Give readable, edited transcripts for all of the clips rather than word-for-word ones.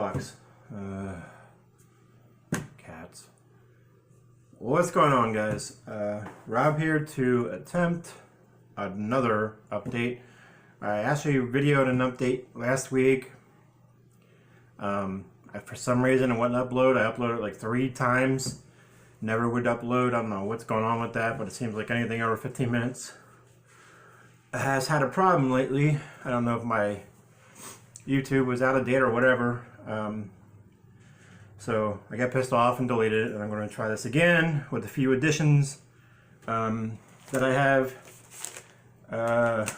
box. Cats. What's going on, guys? Rob here to attempt another update. I actually videoed an update last week. For some reason it wouldn't upload. I uploaded like 3 times. Never would upload. I don't know what's going on with that, but it seems like anything over 15 minutes has had a problem lately. I don't know if my YouTube was out of date or whatever. So I got pissed off and deleted it, and I'm going to try this again with a few additions that I have. What the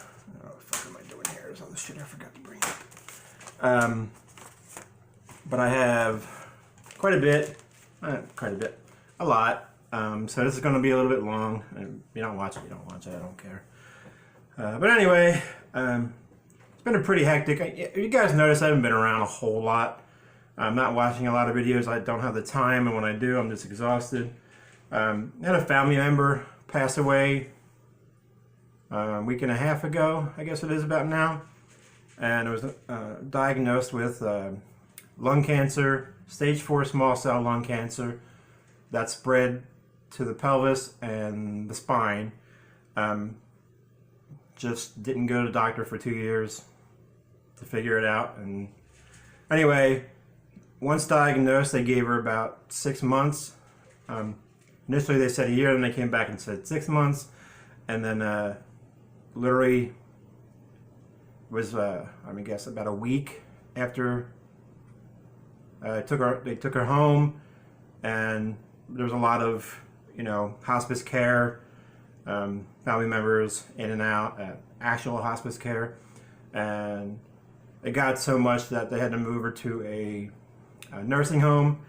fuck am I doing here? There's all this shit I forgot to bring up. But I have quite a bit, a lot. So this is going to be a little bit long. If you don't watch it, you don't watch it. I don't care. But anyway, it's been a pretty hectic. You guys notice I haven't been around a whole lot. I'm not watching a lot of videos. I don't have the time, and when I do, I'm just exhausted. I had a family member pass away a week and a half ago, I guess it is about now. And I was diagnosed with lung cancer, stage 4 small cell lung cancer that spread to the pelvis and the spine. Just didn't go to the doctor for 2 years to figure it out. And anyway, once diagnosed, they gave her about 6 months. Initially they said a year, then they came back and said 6 months. And then literally was, I guess about a week after they took her home, and there was a lot of, hospice care, family members in and out, actual hospice care, and it got so much that they had to move her to a nursing home,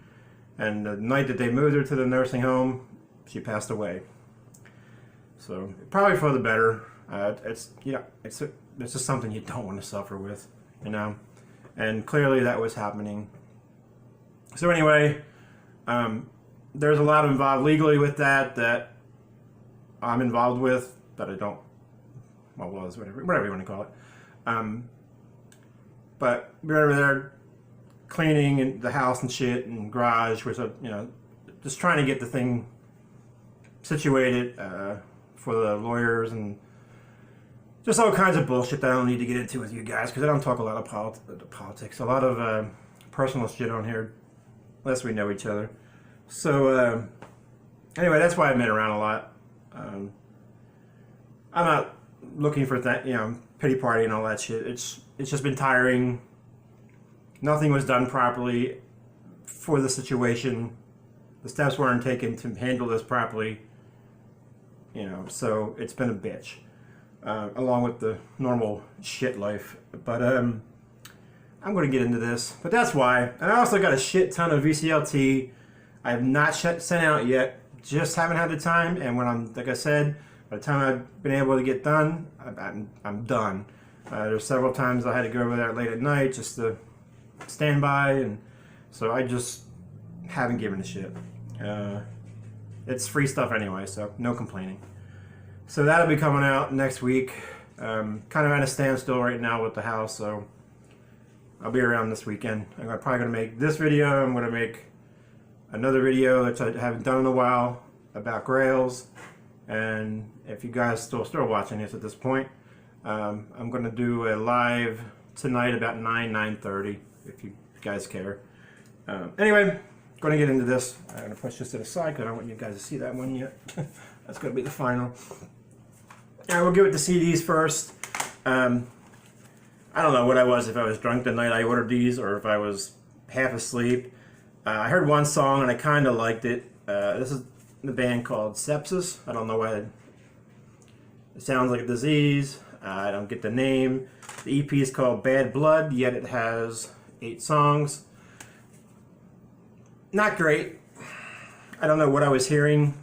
and the night that they moved her to the nursing home, she passed away. So probably for the better. It's just something you don't want to suffer with, and clearly that was happening. So anyway, there's a lot involved legally with that I'm involved with, that I don't, whatever you want to call it. But we're over there cleaning the house and shit and garage, which just trying to get the thing situated for the lawyers and just all kinds of bullshit that I don't need to get into with you guys, because I don't talk a lot of politics, a lot of personal shit on here, unless we know each other. So anyway, that's why I've been around a lot. I'm not looking for that, pity party and all that shit. It's just been tiring. Nothing was done properly for the situation. The steps weren't taken to handle this properly. So it's been a bitch, along with the normal shit life. But I'm going to get into this. But that's why. And I also got a shit ton of VCLT I have not sent out yet. Just haven't had the time. And when like I said, by the time I've been able to get done, I'm done. There's several times I had to go over there late at night just to stand by, and so I just haven't given a shit. It's free stuff anyway, so no complaining. So that'll be coming out next week. Kind of at a standstill right now with the house, so I'll be around this weekend. I'm probably going to make this video. I'm going to make another video that I haven't done in a while about grails. And if you guys still watching this at this point, I'm going to do a live tonight about 9:30 if you guys care. Anyway, going to get into this. I'm going to push this to the side because I don't want you guys to see that one yet. That's going to be the final. Alright, we'll go with the CDs first. I don't know what I was, if I was drunk the night I ordered these or if I was half asleep. I heard one song and I kind of liked it. This is the band called Sepsis. I don't know why it sounds like a disease. I don't get the name. The EP is called Bad Blood, yet it has 8 songs. Not great. I don't know what I was hearing.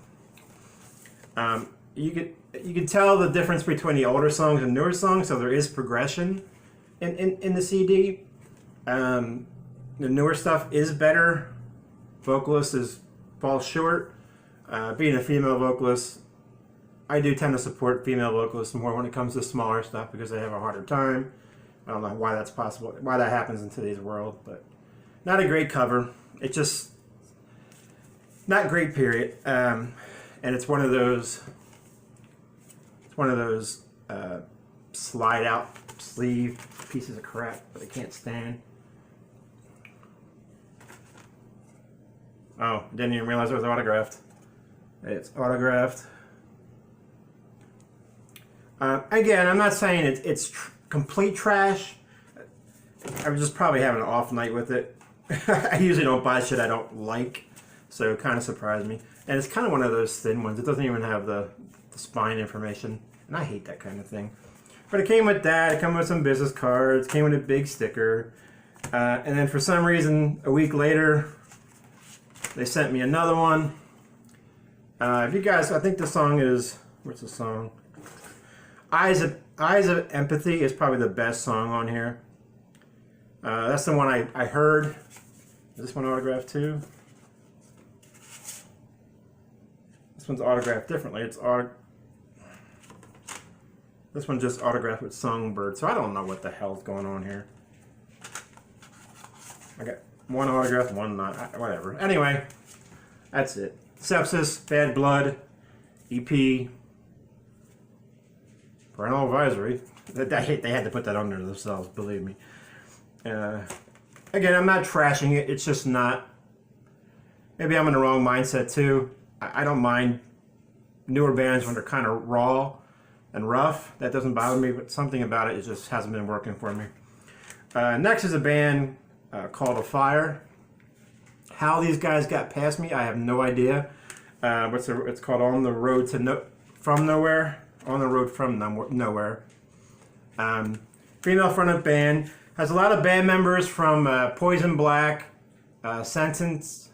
You could tell the difference between the older songs and newer songs, so there is progression in the CD. The newer stuff is better. Vocalist falls short. Being a female vocalist, I do tend to support female vocalists more when it comes to smaller stuff because they have a harder time. I don't know why that's possible, why that happens in today's world, but Not a great cover. It's just not great, period. And it's one of those. It's one of those slide out sleeve pieces of crap that I can't stand. Oh, didn't even realize it was autographed. It's autographed. Again, I'm not saying it's complete trash. I was just probably having an off night with it. I usually don't buy shit I don't like, so it kind of surprised me. And it's kind of one of those thin ones. It doesn't even have the spine information, and I hate that kind of thing. But it came with that. It came with some business cards. Came with a big sticker. And then for some reason, a week later, they sent me another one. If you guys, I think the song is, what's the song? Eyes of Empathy is probably the best song on here. That's the one I heard. Is this one autographed too? This one's autographed differently. This one's just autographed with Songbird, so I don't know what the hell's going on here. I got one autograph, one not, whatever. Anyway, that's it. Sepsis, Bad Blood, EP, Parental Advisory. They had to put that under themselves, believe me. Again, I'm not trashing it. It's just not. Maybe I'm in the wrong mindset too. I don't mind newer bands when they're kind of raw and rough. That doesn't bother me, but something about it just hasn't been working for me. Next is a band called Afire. How these guys got past me, I have no idea. It's called On the Road to From Nowhere. On the Road from Nowhere. Female fronted band. Has a lot of band members from Poison Black, Sentence,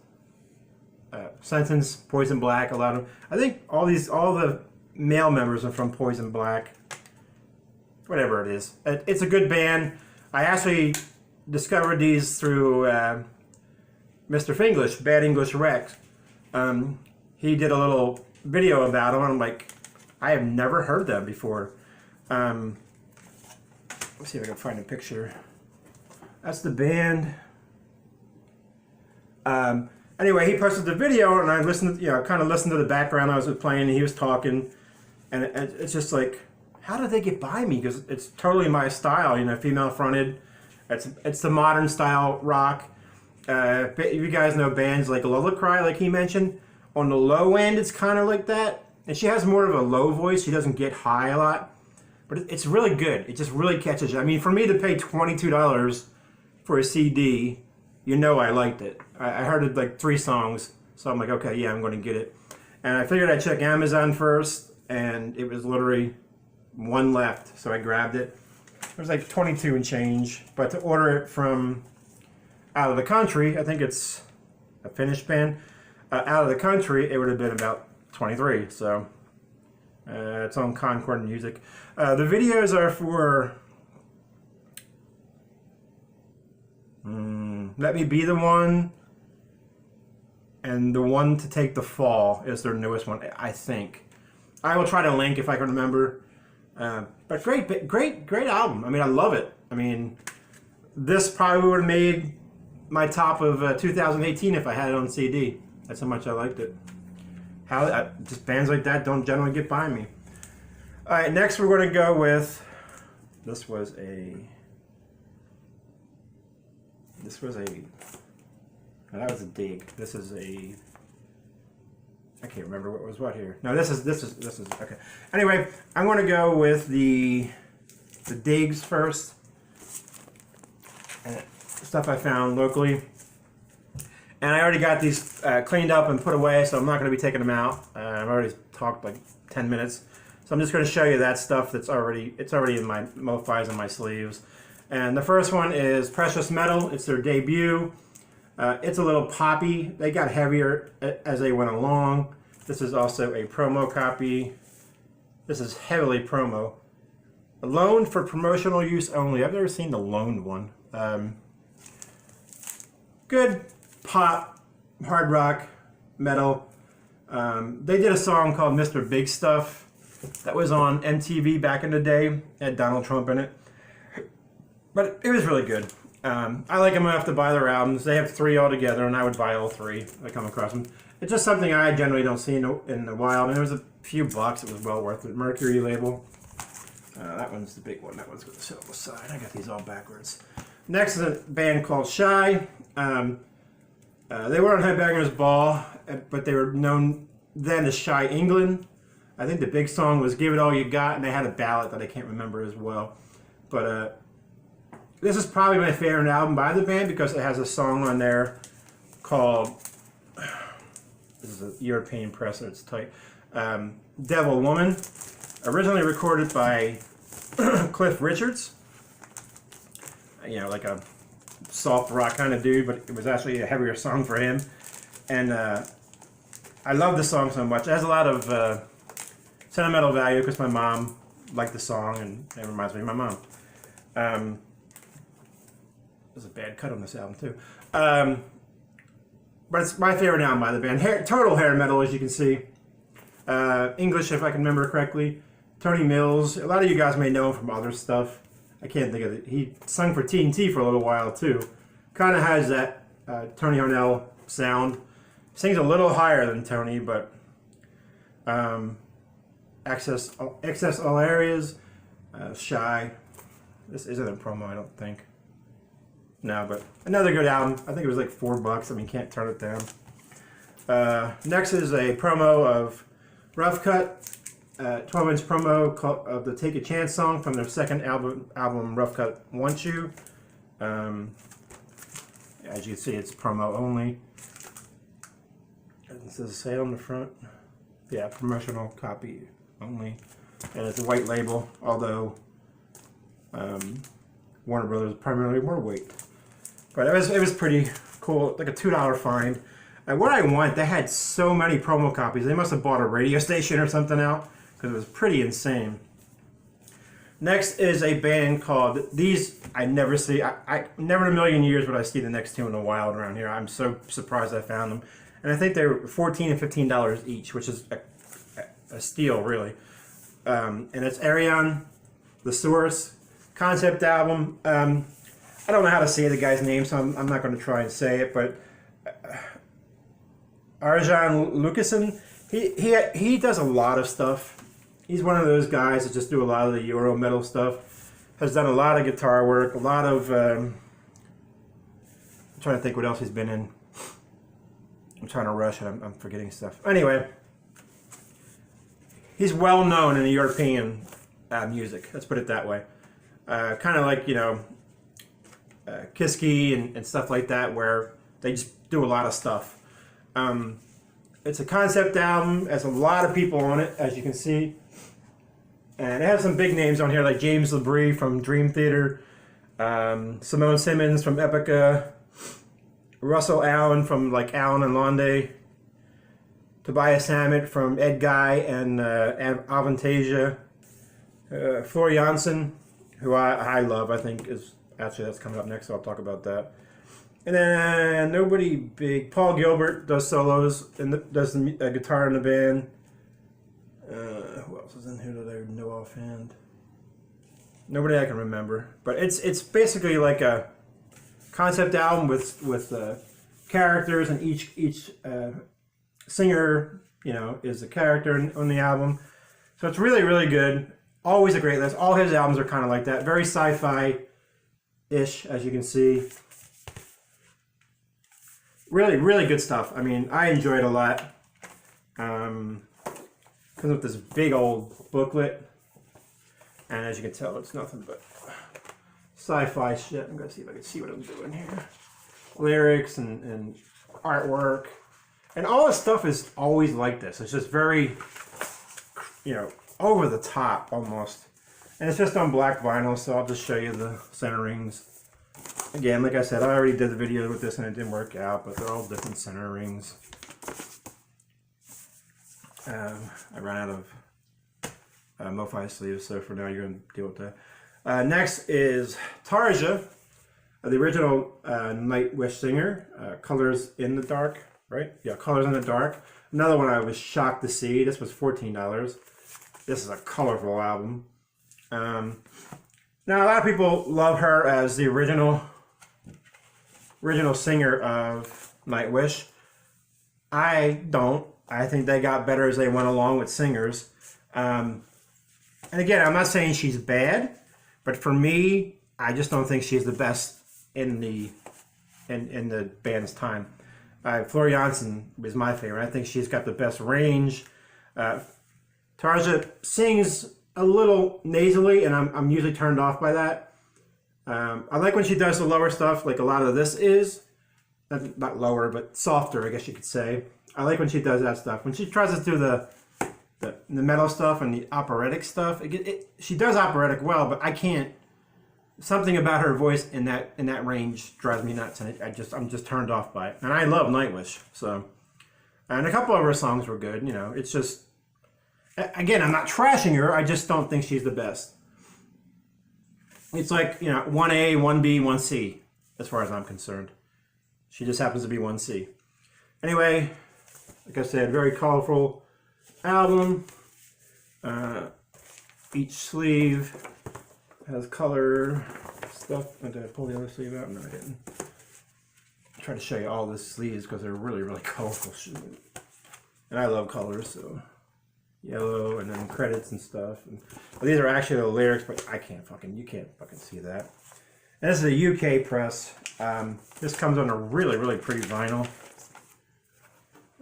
Poison Black. A lot of, I think all the male members are from Poison Black. Whatever it is, it's a good band. I actually discovered these through Mr. Finglish, Bad English Rex. He did a little video about them, and I'm like, I have never heard them before. Let's see if I can find a picture. That's the band. Anyway, he posted the video, and I listened. Kind of listened to the background. I was playing, and he was talking, and it's just like, how did they get by me? Because it's totally my style. Female fronted. It's the modern style rock. You guys know bands like Lola Cry, like he mentioned. On the low end, it's kind of like that, and she has more of a low voice. She doesn't get high a lot. But it's really good. It just really catches you. I mean, for me to pay $22 for a CD, I liked it. I heard it like 3 songs, so I'm like, okay, yeah, I'm going to get it. And I figured I'd check Amazon first, and it was literally 1 left, so I grabbed it. It was like 22 and change, but to order it from out of the country, I think it's a Finnish band, out of the country, it would have been about 23, so... it's on Concord Music. The videos are for Let Me Be the One, and The One to Take the Fall is their newest one, I think. I will try to link if I can remember. But great album. I mean, I love it. I mean, this probably would have made my top of 2018 if I had it on CD. That's how much I liked it. Just bands like that don't generally get by me. All right, next we're going to go with, that was a dig. This is a, I can't remember what was what here. No, this is okay. Anyway, I'm going to go with the digs first. And stuff I found locally. And I already got these cleaned up and put away, so I'm not going to be taking them out. I've already talked like 10 minutes. So I'm just going to show you that stuff that's already in my MoFis and my sleeves. And the first one is Precious Metal. It's their debut. It's a little poppy. They got heavier as they went along. This is also a promo copy. This is heavily promo. Loaned for promotional use only. I've never seen the loaned one. Good pop, hard rock, metal. They did a song called Mr. Big Stuff that was on MTV back in the day. It had Donald Trump in it. But it was really good. I like them enough to buy their albums. They have 3 altogether, and I would buy all 3 if I come across them. It's just something I generally don't see in the wild, and it was a few bucks. It was well worth it. Mercury label. That one's the big one. That one's going to sit on the side. I got these all backwards. Next is a band called Shy. They were on Headbangers Ball, but they were known then as Shy England. I think the big song was Give It All You Got, and they had a ballad that I can't remember as well. But this is probably my favorite album by the band because it has a song on there called, this is a European press and it's tight, Devil Woman. Originally recorded by Cliff Richards. You know, like a soft rock kind of dude, but it was actually a heavier song for him. And I love the song so much. It has a lot of sentimental value because my mom liked the song and it reminds me of my mom. There's a bad cut on this album too. But it's my favorite album by the band. Total hair metal, as you can see. English, if I can remember correctly. Tony Mills. A lot of you guys may know him from other stuff. I can't think of it. He sung for TNT for a little while too. Kind of has that Tony Harnell sound. Sings a little higher than Tony, but Access All Areas. Shy. This isn't a promo, I don't think. No, but another good album. I think it was like $4. I mean, can't turn it down. Next is a promo of Rough Cut, 12-inch promo of the Take a Chance song from their second album Rough Cut Want You. As you can see, it's promo only. It says sale on the front. Yeah, promotional copy only. And it's a white label, although Warner Brothers primarily more weight. But it was pretty cool, like a $2 find. And what I want, they had so many promo copies. They must have bought a radio station or something out because it was pretty insane. Next is a band called, these I never see, I never in a million years would I see the next two in the wild around here. I'm so surprised I found them. And I think they were $14 and $15 each, which is a steal, really. And it's Ayreon, The Source, concept album. I don't know how to say the guy's name, so I'm not going to try and say it, but Ayreon Lucassen, he does a lot of stuff. He's one of those guys that just do a lot of the Euro metal stuff. Has done a lot of guitar work, a lot of I'm trying to think what else he's been in. I'm trying to rush and I'm forgetting stuff. Anyway, he's well known in the European music. Let's put it that way. Kind of like, you know, Kiski and stuff like that, where they just do a lot of stuff. It's a concept album. Has a lot of people on it, as you can see. And it has some big names on here, like James LaBrie from Dream Theater, Simone Simmons from Epica, Russell Allen from like Allen and Londe, Tobias Hammett from Ed Guy and Avantasia, Floor Jansen, who I love, I think is actually that's coming up next, so I'll talk about that. And then nobody big. Paul Gilbert does solos and does the guitar in the band. Who else is in here that I know offhand? Nobody I can remember. But it's basically like a concept album with characters, and each singer, you know, is a character on the album. So it's really, really good. Always a great list. All his albums are kind of like that. Very sci-fi-ish, as you can see. Really, really good stuff. I mean, I enjoy it a lot. Comes with this big old booklet. And as you can tell, it's nothing but sci-fi shit. I'm going to see if I can see what I'm doing here. Lyrics and artwork. And all this stuff is always like this. It's just very, you know, over the top almost. And it's just on black vinyl, so I'll just show you the center rings. Again, like I said, I already did the video with this and it didn't work out, but they're all different center rings. I ran out of MoFi sleeves, so for now you're going to deal with that. Next is Tarja, the original Nightwish singer, Colors in the Dark, right? Yeah, Colors in the Dark. Another one I was shocked to see. This was $14. This is a colorful album. Now, a lot of people love her as the original original singer of Nightwish. I don't. I think they got better as they went along with singers. And again, I'm not saying she's bad, but for me, I just don't think she's the best in the band's time. Flora Jansen is my favorite. I think she's got the best range. Tarja sings a little nasally, and I'm usually turned off by that. I like when she does the lower stuff, like a lot of this is. Not lower, but softer, I guess you could say. I like when she does that stuff. When she tries to do the metal stuff and the operatic stuff, she does operatic well, but I can't. Something about her voice in that range drives me nuts, and I'm just turned off by it. And I love Nightwish, so. And a couple of her songs were good. You know, it's just. Again, I'm not trashing her. I just don't think she's the best. It's like, 1A, 1B, 1C, as far as I'm concerned. She just happens to be 1C. Anyway, like I said, very colorful album. Each sleeve has color stuff. Did I pull the other sleeve out? No, I didn't. I tried to show you all the sleeves because they're really, really colorful. And I love colors, so yellow and then credits and stuff. These are actually the lyrics, but you can't fucking see that. And this is a UK press. This comes on a really, really pretty vinyl.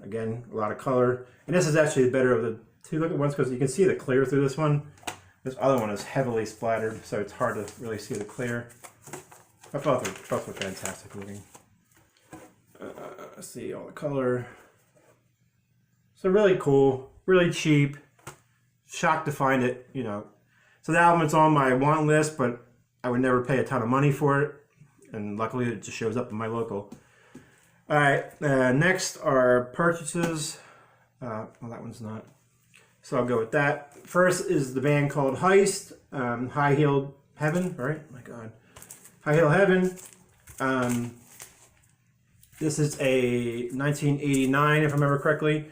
Again, a lot of color. And this is actually the better of the two looking ones because you can see the clear through this one. This other one is heavily splattered, so it's hard to really see the clear. I thought both were fantastic looking. See all the color. So really cool, really cheap. Shocked to find it, So the album is on my want list, but I would never pay a ton of money for it. And luckily it just shows up in my local. All right, next are purchases. Well, that one's not. So I'll go with that. First is the band called Heist, High Heeled Heaven, right? Oh my God. High Heeled Heaven. This is a 1989, if I remember correctly.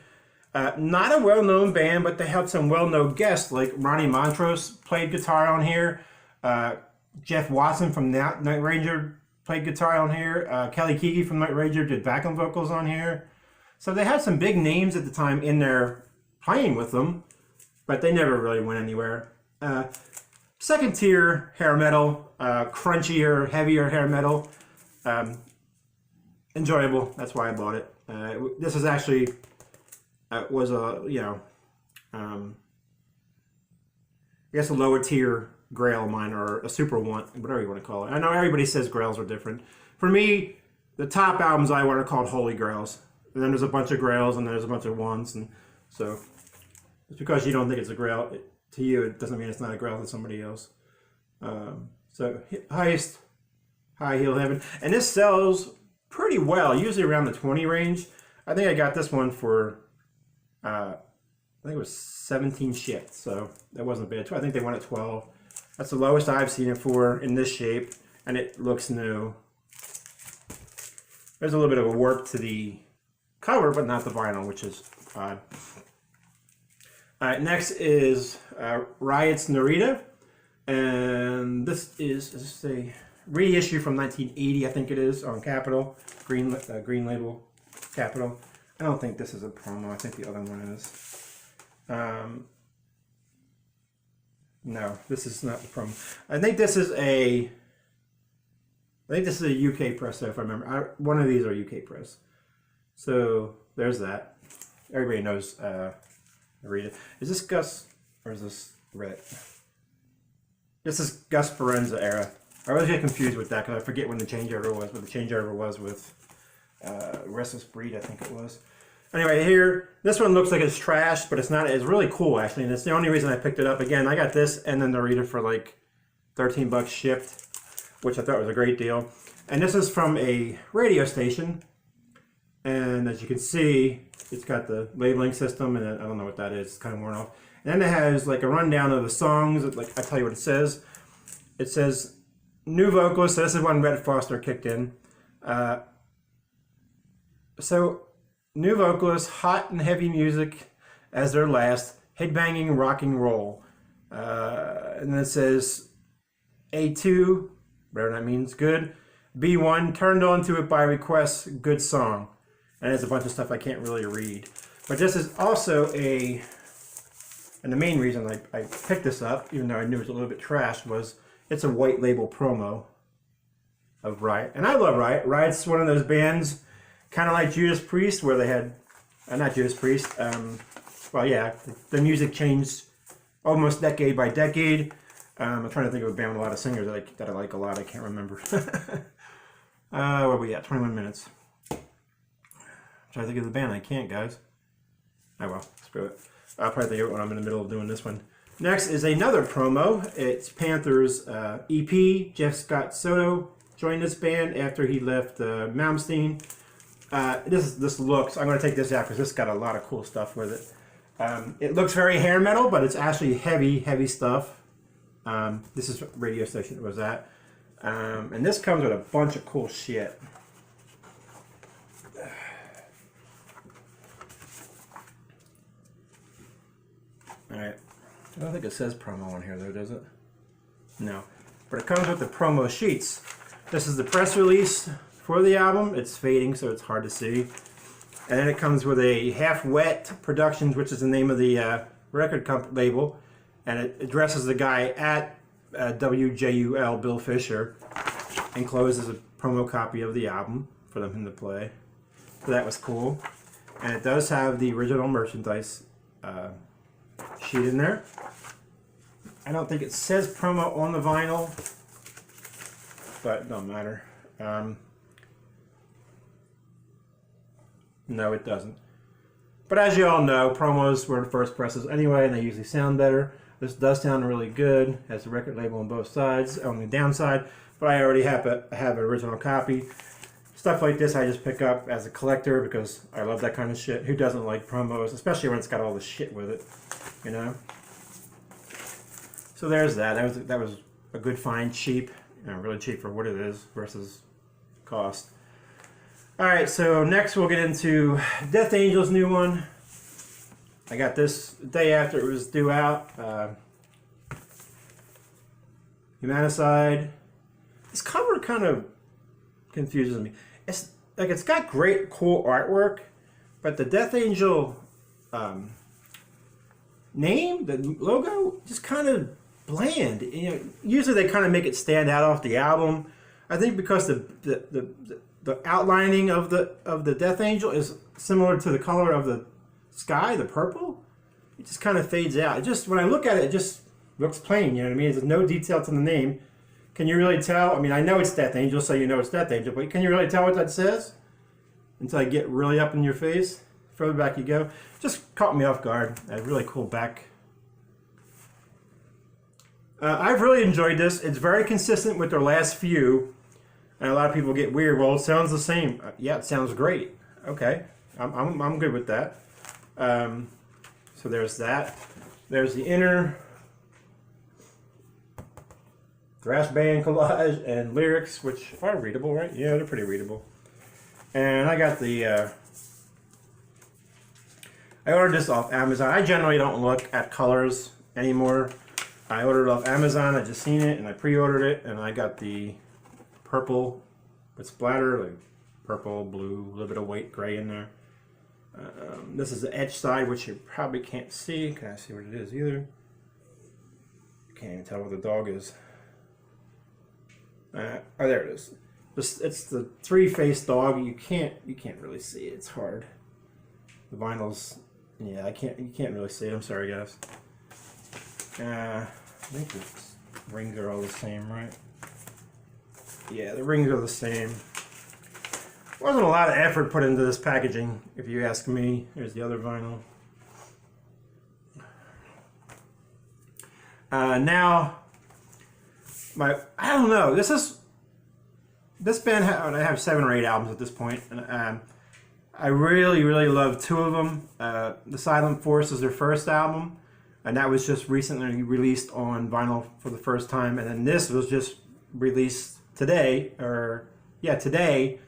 Not a well-known band, but they had some well-known guests, like Ronnie Montrose played guitar on here. Jeff Watson from Night Ranger played guitar on here. Kelly Keegy from Night Ranger did backing vocals on here. So they had some big names at the time in there playing with them, but they never really went anywhere. Second tier hair metal, crunchier, heavier hair metal. Enjoyable, that's why I bought it. This is actually, was a, I guess a lower tier Grail of mine, or a super one, whatever you want to call it. I know everybody says Grails are different. For me, the top albums I want are called Holy Grails. And then there's a bunch of Grails and there's a bunch of ones. And so just because you don't think it's a Grail, to you, it doesn't mean it's not a Grail to somebody else. So Heist, High Heel Heaven. And this sells pretty well, usually around the 20 range. I think I got this one for, I think it was 17 shit. So that wasn't bad. I think they went at 12. That's the lowest I've seen it for in this shape, and it looks new. There's a little bit of a warp to the cover, but not the vinyl, which is odd. All right, next is Riot's Narita, and this is a reissue from 1980, I think it is, on Capitol, green label Capitol. I don't think this is a promo. I think the other one is. No, this is not the promo. I think this is a UK press, though, if I remember. One of these are UK press. So there's that. Everybody knows Narita. Is this Gus or is this Red? This is Gus Speranza era. I always get confused with that because I forget when the changeover was. What the changeover was with Restless Breed, I think it was. Anyway, here, this one looks like it's trash, but it's not. It's really cool, actually, and it's the only reason I picked it up. Again, I got this and then Narita for like 13 bucks shipped, which I thought was a great deal. And this is from a radio station, and as you can see, it's got the labeling system, and I don't know what that is. It's kind of worn off. And then it has like a rundown of the songs. Like I tell you what it says. It says new vocals. So this is when Red Foster kicked in. New vocalists, hot and heavy music as their last, headbanging rock and roll. And then it says A2, whatever that means, good. B1, Turned On to It by Request, good song. And there's a bunch of stuff I can't really read. But this is also a, and the main reason I picked this up, even though I knew it was a little bit trashed, was it's a white label promo of Riot. And I love Riot. Riot's one of those bands, kind of like Judas Priest, where they had, not Judas Priest, well, yeah, the music changed almost decade by decade. I'm trying to think of a band with a lot of singers that I like a lot. I can't remember. Where are we at? 21 minutes. I'm trying to think of the band. I can't, guys. Oh well, screw it. I'll probably think of it when I'm in the middle of doing this one. Next is another promo. It's Panthers EP. Jeff Scott Soto joined this band after he left Malmsteen. This looks, I'm going to take this out because this got a lot of cool stuff with it. It looks very hair metal, but it's actually heavy stuff. This is what radio station it was at. And this comes with a bunch of cool shit. Alright. I don't think it says promo on here though, does it? No. But it comes with the promo sheets. This is the press release for the album. It's fading, so it's hard to see. And then it comes with a Half Wet Productions, which is the name of the record label. And it addresses the guy at WJUL, Bill Fisher, enclosed as a promo copy of the album for them to play. So that was cool. And it does have the original merchandise sheet in there. I don't think it says promo on the vinyl, but it don't matter. No, it doesn't. But as you all know, promos were the first presses anyway, and they usually sound better. This does sound really good. Has the record label on both sides, on the downside, but I already have an original copy. Stuff like this I just pick up as a collector because I love that kind of shit. Who doesn't like promos, especially when it's got all the shit with it, you know? So there's that. That was a good find, cheap, you know, really cheap for what it is versus cost. All right, so next we'll get into Death Angel's new one. I got this the day after it was due out. Humanicide. This cover kind of confuses me. It's like it's got great, cool artwork, but the Death Angel name, the logo, just kind of bland. You know, usually they kind of make it stand out off the album. I think because the outlining of the Death Angel is similar to the color of the sky, the purple. It just kind of fades out. It just, when I look at it, it just looks plain. You know what I mean? There's no detail to the name. Can you really tell? I mean, I know it's Death Angel, so you know it's Death Angel, but can you really tell what that says? Until I get really up in your face. Further back you go. Just caught me off guard. A really cool back. I've really enjoyed this. It's very consistent with their last few. And a lot of people get weird. Well, it sounds the same. Yeah, it sounds great. Okay, I'm good with that. So there's that. There's the inner thrash band collage and lyrics, which are readable, right? Yeah, they're pretty readable. And I got the. I ordered this off Amazon. I generally don't look at colors anymore. I ordered it off Amazon. I just seen it and I pre-ordered it, and I got the purple with splatter, like purple, blue, a little bit of white, gray in there. This is the edge side, which you probably can't see. Can't see what it is either. Can't even tell what the dog is. Oh, there it is. It's the three-faced dog. You can't really see it. It's hard. The vinyl's, yeah, you can't really see it. I'm sorry, guys. I think the rings are all the same, right? Yeah, the rings are the same. Wasn't a lot of effort put into this packaging, if you ask me. Here's the other vinyl. Now, I don't know. This band. I have 7 or 8 albums at this point, and I really love 2 of them. The Silent Force is their first album, and that was just recently released on vinyl for the first time. And then this was just released today, today,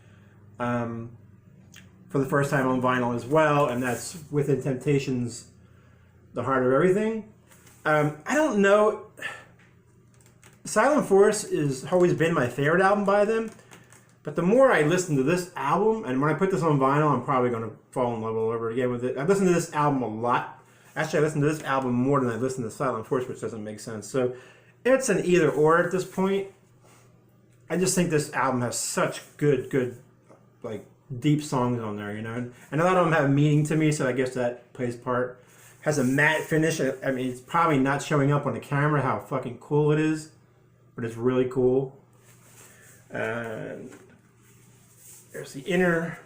for the first time on vinyl as well, and that's Within Temptation's The Heart of Everything. I don't know. Silent Force has always been my favorite album by them. But the more I listen to this album, and when I put this on vinyl, I'm probably going to fall in love all over again with it. I listen to this album a lot. Actually, I listen to this album more than I listen to Silent Force, which doesn't make sense. So it's an either or at this point. I just think this album has such good, like, deep songs on there, you know. And a lot of them have meaning to me, so I guess that plays part. Has a matte finish. I mean, it's probably not showing up on the camera how fucking cool it is, but it's really cool. There's the inner,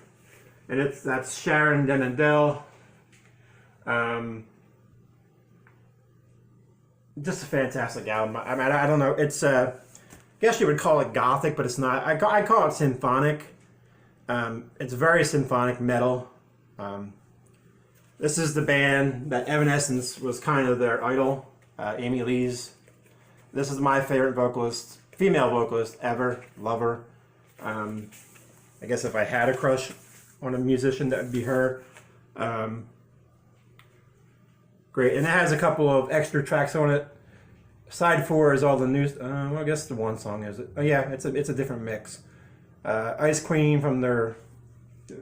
and that's Sharon Den Adele. Just a fantastic album. I mean, I don't know. It's I guess you would call it gothic, but it's not. I call it symphonic. It's very symphonic metal. This is the band that Evanescence was kind of their idol, Amy Lee's. This is my favorite vocalist, female vocalist ever. Love her. I guess if I had a crush on a musician, that would be her. Great, and it has a couple of extra tracks on it. Side 4 is all the new. Well, I guess the one song is it. Oh yeah, it's a different mix. Ice Queen from their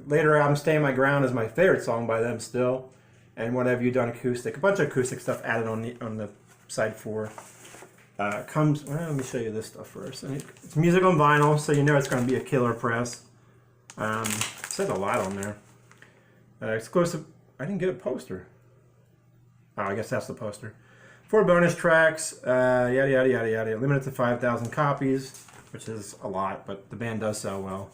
later album, Stand My Ground, is my favorite song by them still. And What Have You Done acoustic. A bunch of acoustic stuff added on the side 4. Well, let me show you this stuff first. And it's music on vinyl, so you know it's going to be a killer press. It says a lot on there. Exclusive. I didn't get a poster. Oh, I guess that's the poster. 4 bonus tracks. Yada yada yada yada. Limited to 5,000 copies, which is a lot, but the band does sell well.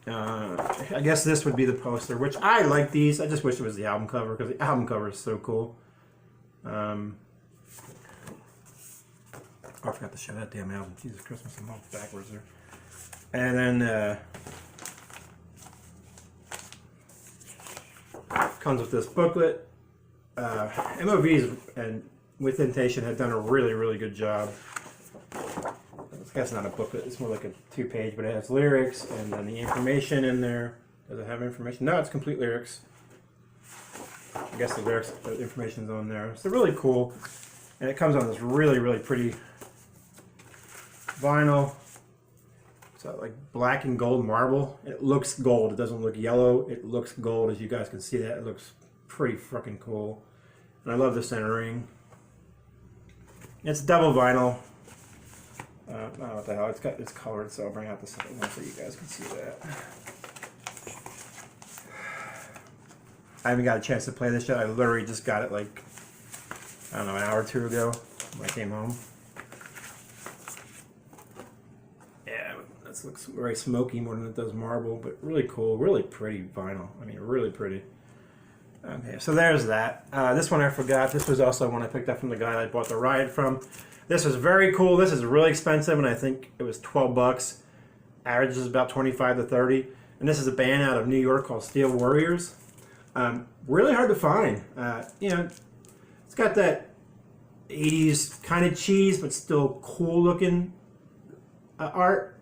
I guess this would be the poster, which I like these. I just wish it was the album cover, because the album cover is so cool. Oh, I forgot to show that damn album. Jesus Christmas, I'm all backwards there. And then comes with this booklet. MOVs and with Indentation have done a really good job. That's not a booklet, it's more like a 2-page, but it has lyrics and then the information in there. Does it have information? No, it's complete lyrics. I guess the information's on there. It's really cool. And it comes on this really pretty vinyl. So like black and gold marble. It looks gold, it doesn't look yellow. It looks gold, as you guys can see that. It looks pretty fucking cool. And I love the centering. It's double vinyl. I don't know what the hell, it's colored, so I'll bring out the second one so you guys can see that. I haven't got a chance to play this yet. I literally just got it like, I don't know, an hour or 2 ago when I came home. Yeah, this looks very smoky more than it does marble, but really cool, really pretty vinyl. I mean, really pretty. Okay, so there's that. This one I forgot. This was also one I picked up from the guy I bought the Riot from. This is very cool. This is really expensive, and I think it was 12 bucks. Average is about 25 to 30. And this is a band out of New York called Steel Warriors. Really hard to find. You know, it's got that 80s kind of cheese, but still cool looking art.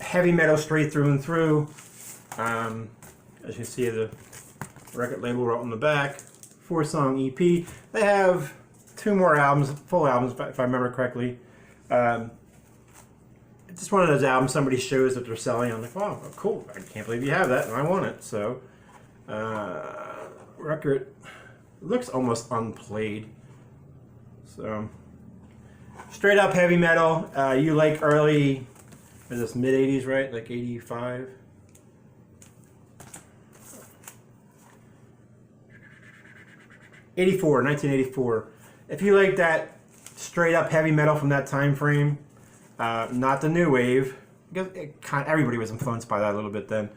Heavy metal straight through and through. As you can see, the record label right on the back. 4-song EP. They have 2 more albums, full albums, if I remember correctly. It's just one of those albums somebody shows that they're selling. I'm like, wow, cool. I can't believe you have that, and I want it. So, record looks almost unplayed. So, straight up heavy metal. You like early, is this mid 80s, right? Like 85? 1984. If you like that straight up heavy metal from that time frame, not the new wave, because everybody was influenced by that a little bit then,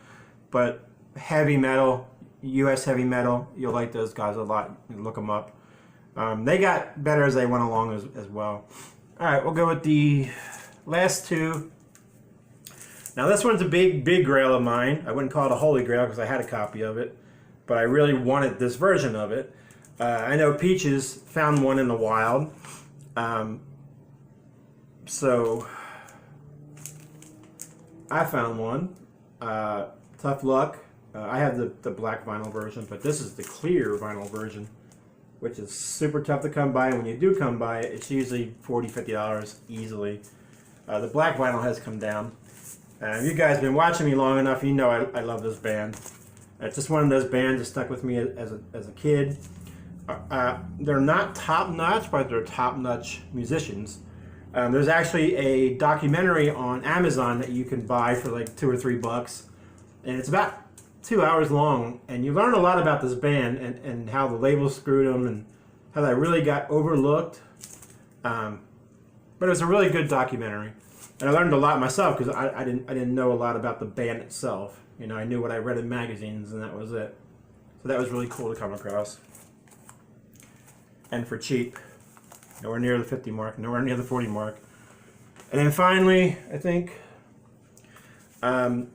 but heavy metal, US heavy metal, you'll like those guys a lot. You look them up. They got better as they went along as well. All right, we'll go with the last 2. Now this one's a big grail of mine. I wouldn't call it a Holy Grail because I had a copy of it, but I really wanted this version of it. I know Peaches found one in the wild, so I found one. Tuff Luck. I have the black vinyl version, but this is the clear vinyl version, which is super tough to come by. And when you do come by it, it's usually $40–50 easily. The black vinyl has come down. If you guys have been watching me long enough, you know I love this band. It's just one of those bands that stuck with me as a kid. They're not top-notch, but they're top-notch musicians. There's actually a documentary on Amazon that you can buy for like $2 or $3, and it's about 2 hours long, and you learn a lot about this band and how the label screwed them and how they really got overlooked. But it was a really good documentary, and I learned a lot myself because I didn't know a lot about the band itself. You know, I knew what I read in magazines, and that was it. So that was really cool to come across. And for cheap. Nowhere near the 50 mark, nowhere near the 40 mark. And then finally, I think, a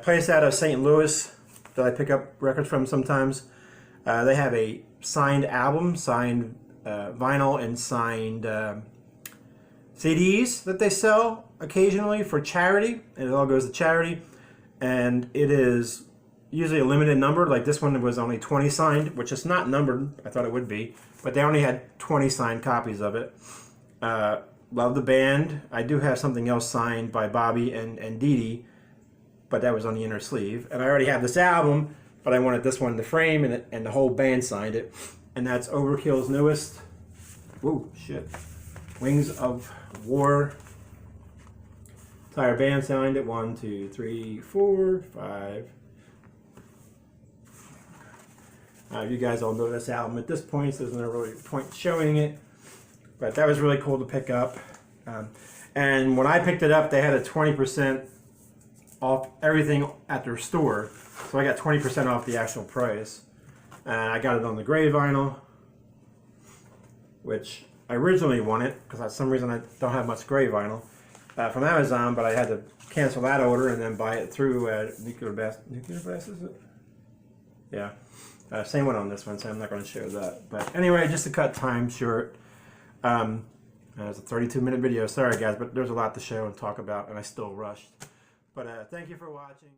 place out of St. Louis that I pick up records from sometimes. They have a signed album, signed vinyl, and signed CDs that they sell occasionally for charity, and it all goes to charity. And it is usually a limited number. Like this one was only 20 signed, which is not numbered. I thought it would be, but they only had 20 signed copies of it. Love the band. I do have something else signed by Bobby and Dee Dee, but that was on the inner sleeve. And I already have this album, but I wanted this one in the frame, and the whole band signed it. And that's Overkill's newest. Whoa, shit. Wings of War. Entire band signed it. 1, 2, 3, 4, 5. You guys all know this album at this point, so there's no really point showing it. But that was really cool to pick up. And when I picked it up, they had a 20% off everything at their store. So I got 20% off the actual price. And I got it on the gray vinyl, which I originally wanted, because for some reason I don't have much gray vinyl, from Amazon, but I had to cancel that order and then buy it through Nuclear Blast, is it? Yeah. Same one on this one, so I'm not going to show that. But anyway, just to cut time short, it was a 32-minute video. Sorry, guys, but there's a lot to show and talk about, and I still rushed. But thank you for watching.